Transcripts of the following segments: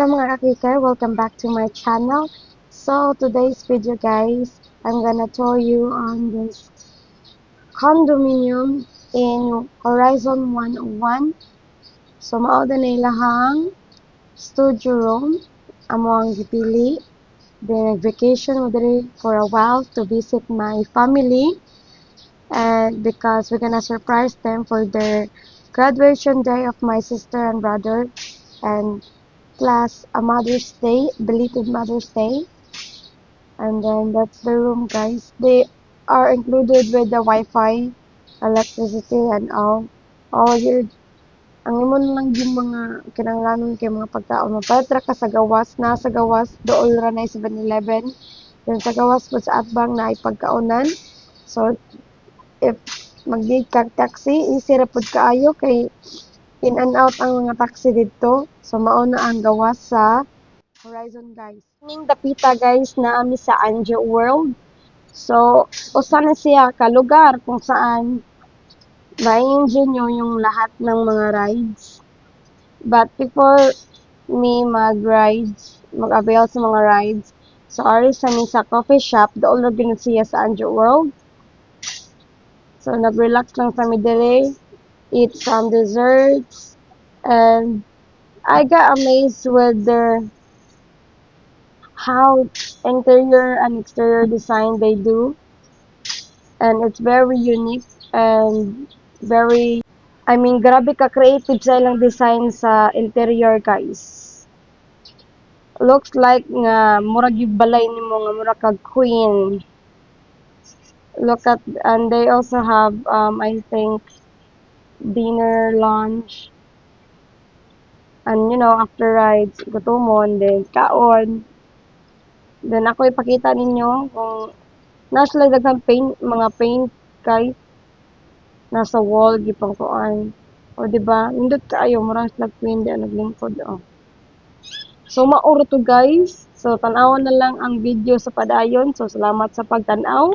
Hello mga kakikay, welcome back to my channel. So today's video guys, I'm gonna show you on this condominium in Horizon 101. So mao na ilahang studio room amo ang gipili. Then vacation mo diri for a while to visit my family, and because we're gonna surprise them for their graduation day of my sister and brother, and plus a Mother's Day, belated Mother's Day. And then that's the room guys. They are included with the Wi-Fi, electricity, and all your ang imo na lang yung mga kinahanglanon kay mga pagkaon. Mapatra ka sa gawas, nasa gawas dool ra na 7-Eleven. Then sa gawas po sa atbang na ay pagkaonan. So if mag-gig kag taxi, easy ra pud kaayo kay in and out ang mga taxi dito. So mao na ang gawas sa Horizon guys. Ning dapita guys na ami sa Anjo World. So usa na siya ka lugar kung saan ma-enjoy nyo yung lahat ng mga rides. But before me mag-avail sa mga rides, so ari sa mi sa coffee shop, doon na din siya sa Anjo World. So nag-relax lang sa mi dire, eat some desserts, and I got amazed with their how interior and exterior design they do, and it's very unique and very, grabe ka creative sa ilang design sa interior guys. Looks like nga murag yung balay nimo nga murag kag queen. Look at, and they also have I think dinner, lunch, and after rides gutomon, then kaon. Then ako ipakita ninyo kung nasa daghang mga paint guys nasa wall gipang kuan. O di ba? Nindot kaayo murang nagpindi ang naglingkod So mauro to guys. So tan-awon na lang ang video sa padayon. So salamat sa pagtan-aw.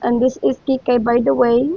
And this is Kikay by the way.